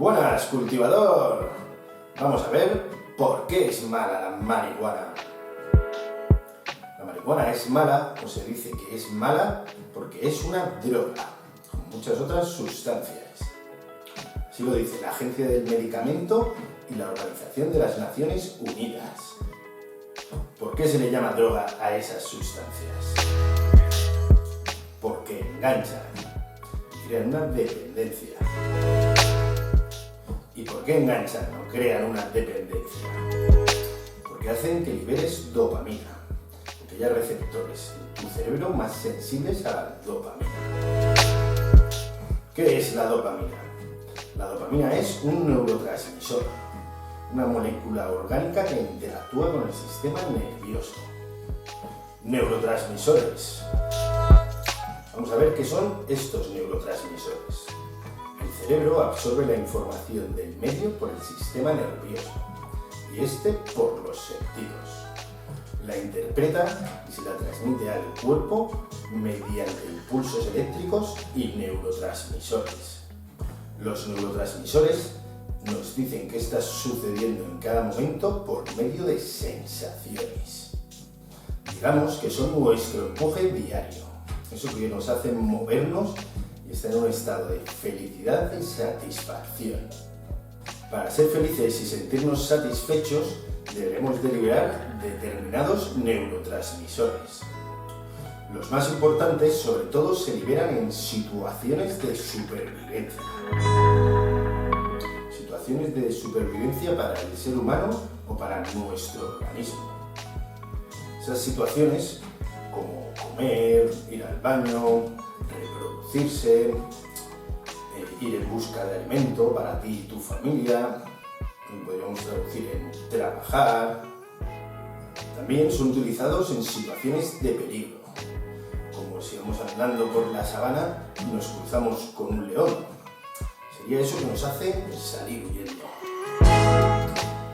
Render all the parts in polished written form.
Buenas, cultivador. Vamos a ver por qué es mala la marihuana. La marihuana es mala, o se dice que es mala, porque es una droga, con muchas otras sustancias. Así lo dice la Agencia del Medicamento y la Organización de las Naciones Unidas. ¿Por qué se le llama droga a esas sustancias? Porque enganchan, crean una dependencia. ¿Y por qué enganchan o crean una dependencia? Porque hacen que liberes dopamina, porque haya receptores en tu cerebro más sensibles a la dopamina. ¿Qué es la dopamina? La dopamina es un neurotransmisor, una molécula orgánica que interactúa con el sistema nervioso. Neurotransmisores. Vamos a ver qué son estos neurotransmisores. El cerebro absorbe la información del medio por el sistema nervioso y este por los sentidos. La interpreta y se la transmite al cuerpo mediante impulsos eléctricos y neurotransmisores. Los neurotransmisores nos dicen qué está sucediendo en cada momento por medio de sensaciones. Digamos que son nuestro empuje diario, eso que nos hace movernos y estar en un estado de felicidad y satisfacción. Para ser felices y sentirnos satisfechos, debemos de liberar determinados neurotransmisores. Los más importantes, sobre todo, se liberan en situaciones de supervivencia. Situaciones de supervivencia para el ser humano o para nuestro organismo. Esas situaciones como comer, ir al baño, reproducirse, ir en busca de alimento para ti y tu familia, podríamos traducir en trabajar. También son utilizados en situaciones de peligro, como si vamos andando por la sabana y nos cruzamos con un león. Sería eso que nos hace salir huyendo.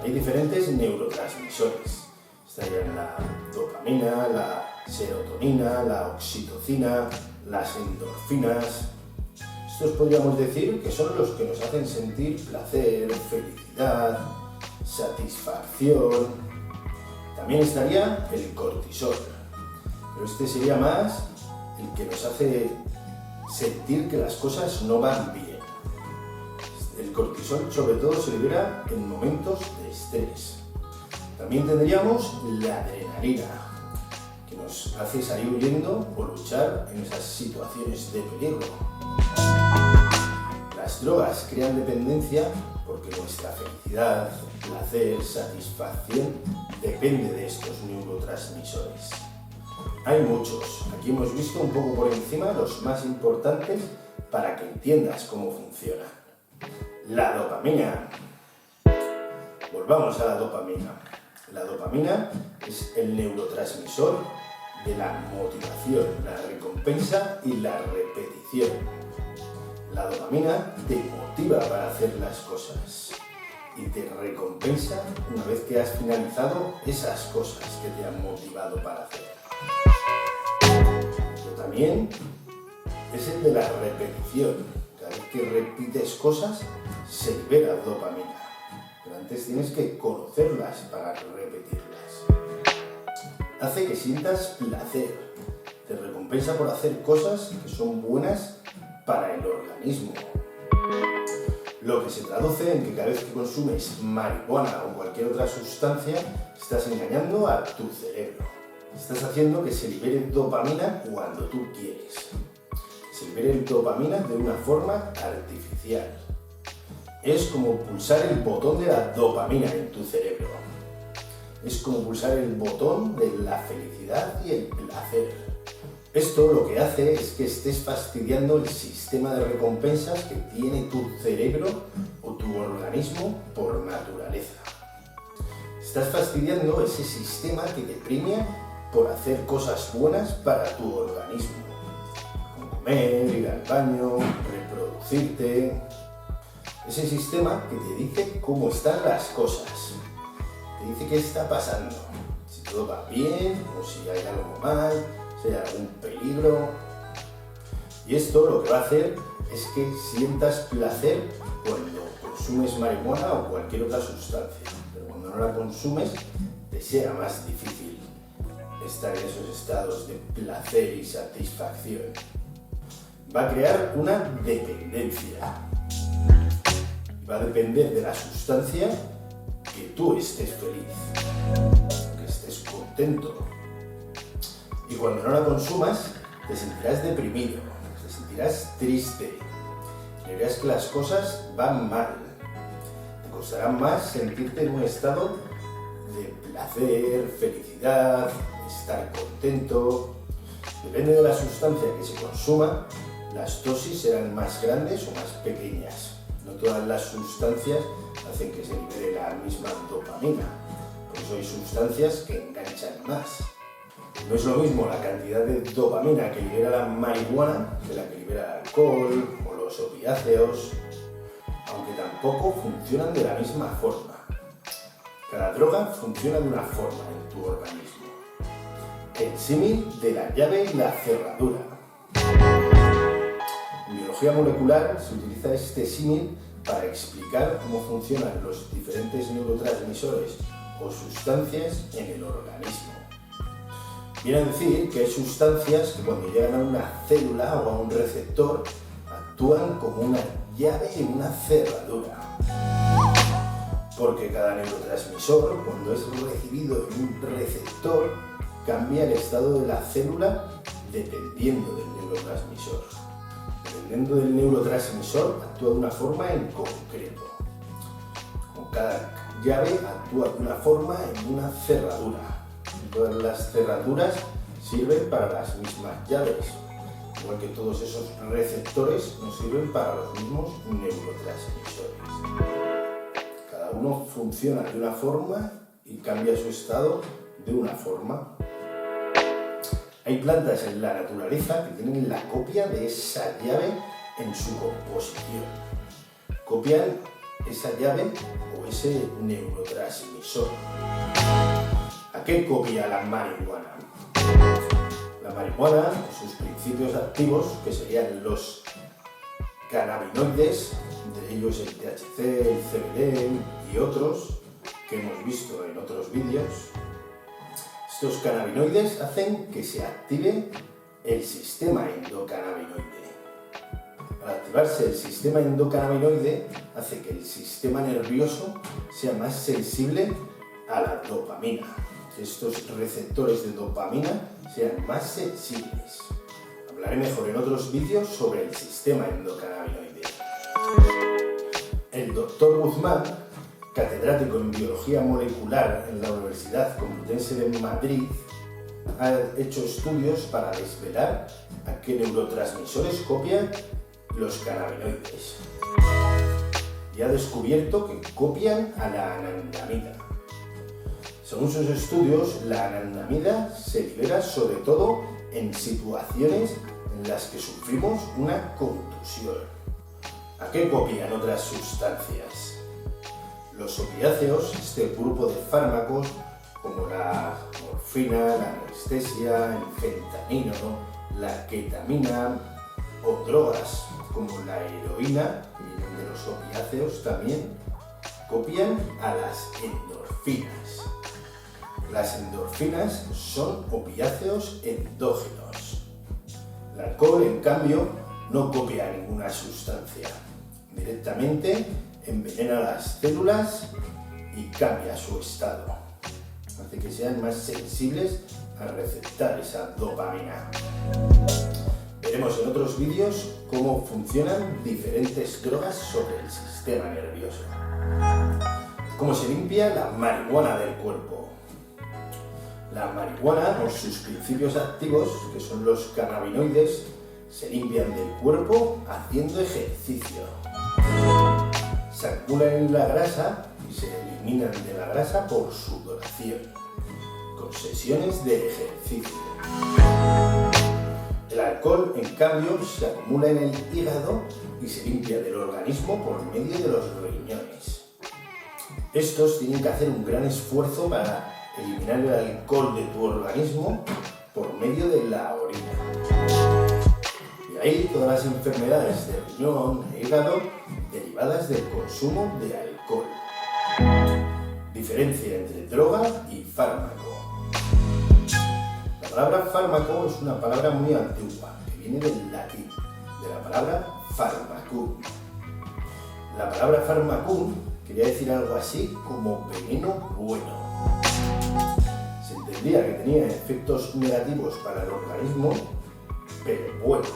Hay diferentes neurotransmisores. Estarían la dopamina, la serotonina, la oxitocina, las endorfinas. Estos podríamos decir que son los que nos hacen sentir placer, felicidad, satisfacción. También estaría el cortisol, pero este sería más el que nos hace sentir que las cosas no van bien. El cortisol sobre todo se libera en momentos de estrés. También tendríamos la adrenalina, que nos hace salir huyendo o luchar en esas situaciones de peligro. Las drogas crean dependencia porque nuestra felicidad, placer, satisfacción depende de estos neurotransmisores. Hay muchos, aquí hemos visto un poco por encima los más importantes para que entiendas cómo funcionan. La dopamina. Volvamos a la dopamina. La dopamina es el neurotransmisor de la motivación, la recompensa y la repetición. La dopamina te motiva para hacer las cosas y te recompensa una vez que has finalizado esas cosas que te han motivado para hacer. Pero también es el de la repetición. Cada vez que repites cosas, se libera dopamina. Pero antes tienes que conocerlas para repetirlas. Hace que sientas placer. Te recompensa por hacer cosas que son buenas para el organismo. Lo que se traduce en que cada vez que consumes marihuana o cualquier otra sustancia, estás engañando a tu cerebro. Estás haciendo que se libere dopamina cuando tú quieres. Se libere dopamina de una forma artificial. Es como pulsar el botón de la dopamina en tu cerebro. Es como pulsar el botón de la felicidad y el placer. Esto lo que hace es que estés fastidiando el sistema de recompensas que tiene tu cerebro o tu organismo por naturaleza. Estás fastidiando ese sistema que te premia por hacer cosas buenas para tu organismo. Como comer, ir al baño, reproducirte. Ese sistema que te dice cómo están las cosas. Te dice qué está pasando. Si todo va bien o si hay algo mal, si hay algún peligro. Y esto lo que va a hacer es que sientas placer cuando consumes marihuana o cualquier otra sustancia, pero cuando no la consumes te sea más difícil estar en esos estados de placer y satisfacción. Va a crear una dependencia. Va a depender de la sustancia que tú estés feliz, que estés contento. Y cuando no la consumas, te sentirás deprimido, te sentirás triste, creerás que las cosas van mal. Te costará más sentirte en un estado de placer, felicidad, estar contento. Depende de la sustancia que se consuma, las dosis serán más grandes o más pequeñas. No todas las sustancias hacen que se libere la misma dopamina, por eso hay sustancias que enganchan más. No es lo mismo la cantidad de dopamina que libera la marihuana que la que libera el alcohol o los opiáceos, aunque tampoco funcionan de la misma forma. Cada droga funciona de una forma en tu organismo. El símil de la llave y la cerradura. En biología molecular se utiliza este símil para explicar cómo funcionan los diferentes neurotransmisores o sustancias en el organismo. Viene a decir que hay sustancias que cuando llegan a una célula o a un receptor actúan como una llave y una cerradura. Porque cada neurotransmisor, cuando es recibido en un receptor, cambia el estado de la célula dependiendo del neurotransmisor. Dependiendo del neurotransmisor, actúa de una forma en concreto. Con cada llave actúa de una forma en una cerradura. Todas las cerraduras sirven para las mismas llaves, igual que todos esos receptores nos sirven para los mismos neurotransmisores. Cada uno funciona de una forma y cambia su estado de una forma. Hay plantas en la naturaleza que tienen la copia de esa llave en su composición. Copian esa llave o ese neurotransmisor. ¿A qué copia la marihuana? La marihuana, sus principios activos, que serían los cannabinoides, de ellos el THC, el CBD y otros que hemos visto en otros vídeos. Estos cannabinoides hacen que se active el sistema endocannabinoide. Al activarse el sistema endocannabinoide, hace que el sistema nervioso sea más sensible a la dopamina, que estos receptores de dopamina sean más sensibles. Hablaré mejor en otros vídeos sobre el sistema endocannabinoide. El Dr. Guzmán, catedrático en biología molecular en la Universidad Complutense de Madrid, ha hecho estudios para desvelar a qué neurotransmisores copian los cannabinoides. Y ha descubierto que copian a la anandamida. Según sus estudios, la anandamida se libera sobre todo en situaciones en las que sufrimos una contusión. ¿A qué copian otras sustancias? Los opiáceos, este grupo de fármacos como la morfina, la anestesia, el fentanilo, la ketamina o drogas como la heroína, que vienen de los opiáceos también, copian a las endorfinas. Las endorfinas son opiáceos endógenos. El alcohol, en cambio, no copia ninguna sustancia. Directamente envenena las células y cambia su estado. Hace que sean más sensibles a receptar esa dopamina. Veremos en otros vídeos cómo funcionan diferentes drogas sobre el sistema nervioso. Cómo se limpia la marihuana del cuerpo. La marihuana o sus principios activos, que son los cannabinoides, se limpian del cuerpo haciendo ejercicio. Se acumulan en la grasa y se eliminan de la grasa por sudoración, con sesiones de ejercicio. El alcohol, en cambio, se acumula en el hígado y se limpia del organismo por medio de los riñones. Estos tienen que hacer un gran esfuerzo para eliminar el alcohol de tu organismo por medio de la orina. De ahí todas las enfermedades de riñón e hígado derivadas del consumo de alcohol. Diferencia entre droga y fármaco. La palabra fármaco es una palabra muy antigua, que viene del latín, de la palabra pharmacum. La palabra pharmacum quería decir algo así como veneno bueno. Se entendía que tenía efectos negativos para el organismo, pero buenos.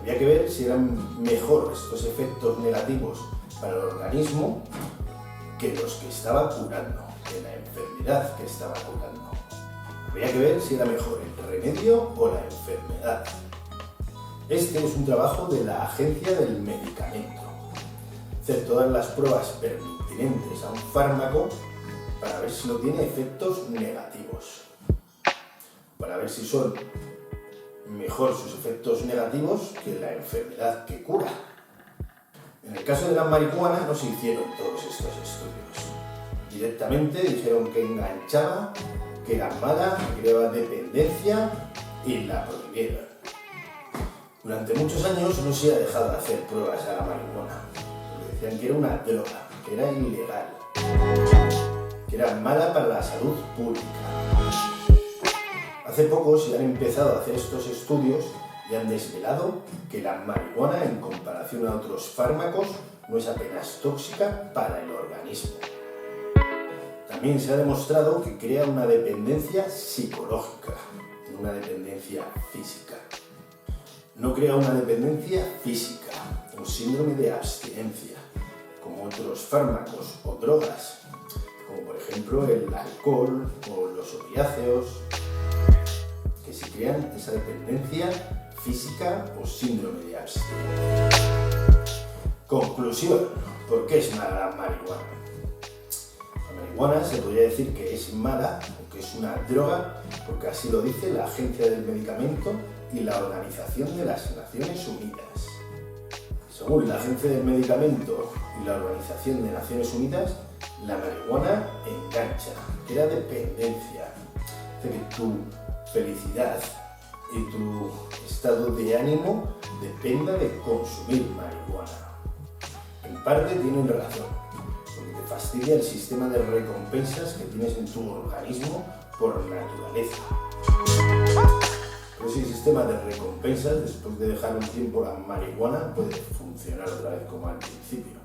Había que ver si eran mejor estos efectos negativos para el organismo que los que estaba curando, que la enfermedad que estaba curando. Había que ver si era mejor el remedio o la enfermedad. Este es un trabajo de la Agencia del Medicamento. Hacer todas las pruebas pertinentes a un fármaco para ver si no tiene efectos negativos. Para ver si son mejor sus efectos negativos que la enfermedad que cura. En el caso de la marihuana no se hicieron todos estos estudios. Directamente dijeron que enganchaba, que era mala, que creaba dependencia y la prohibieron. Durante muchos años no se ha dejado de hacer pruebas a la marihuana. Decían que era una droga, que era ilegal, que era mala para la salud pública. Hace poco se han empezado a hacer estos estudios y han desvelado que la marihuana, en comparación a otros fármacos, no es apenas tóxica para el organismo. También se ha demostrado que crea una dependencia psicológica, no una dependencia física. No crea una dependencia física, un síndrome de abstinencia, como otros fármacos o drogas, como por ejemplo el alcohol o los opiáceos, que sí crean esa dependencia física o síndrome de abstinencia. Conclusión, ¿por qué es mala la marihuana? La marihuana se podría decir que es mala o que es una droga porque así lo dice la Agencia del Medicamento y la Organización de las Naciones Unidas. Según la Agencia del Medicamento y la Organización de Naciones Unidas, la marihuana engancha, crea dependencia, hace que tu felicidad y tu estado de ánimo dependa de consumir marihuana. En parte tienen razón, porque te fastidia el sistema de recompensas que tienes en tu organismo por naturaleza. Pero ese sistema de recompensas, después de dejar un tiempo la marihuana, puede funcionar otra vez como al principio.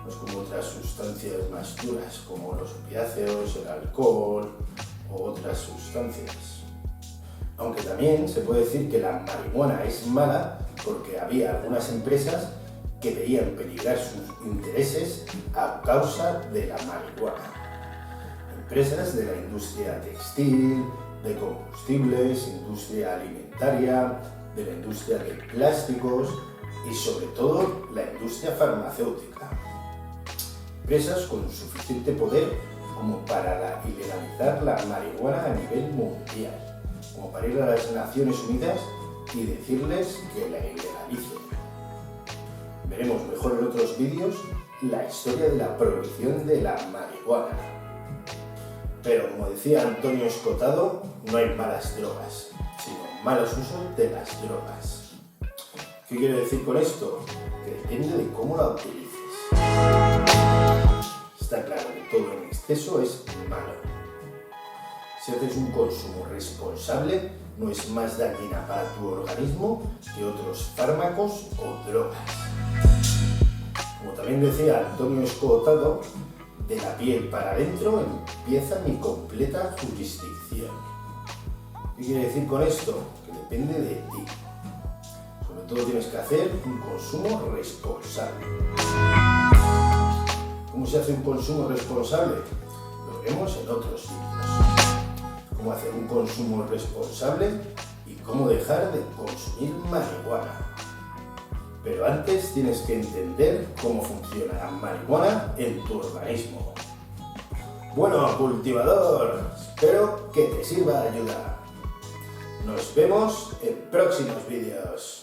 No es como otras sustancias más duras, como los opiáceos, el alcohol o otras sustancias. Aunque también se puede decir que la marihuana es mala porque había algunas empresas que veían peligrar sus intereses a causa de la marihuana. Empresas de la industria textil, de combustibles, industria alimentaria, de la industria de plásticos y sobre todo la industria farmacéutica. Empresas con suficiente poder como para ilegalizar la marihuana a nivel mundial, como para ir a las Naciones Unidas y decirles que la ilegalicen. Veremos mejor en otros vídeos la historia de la prohibición de la marihuana. Pero como decía Antonio Escotado, no hay malas drogas, sino malos usos de las drogas. ¿Qué quiero decir con esto? Que depende de cómo la utilices. Está claro que todo en exceso es malo. Si haces un consumo responsable, no es más dañina para tu organismo que otros fármacos o drogas. Como también decía Antonio Escotado, de la piel para adentro empieza mi completa jurisdicción. ¿Qué quiere decir con esto? Que depende de ti. Sobre todo tienes que hacer un consumo responsable. ¿Cómo se hace un consumo responsable? Lo veremos en otros vídeos. Cómo hacer un consumo responsable y cómo dejar de consumir marihuana. Pero antes tienes que entender cómo funciona la marihuana en tu organismo. Bueno, cultivador, espero que te sirva de ayuda. Nos vemos en próximos vídeos.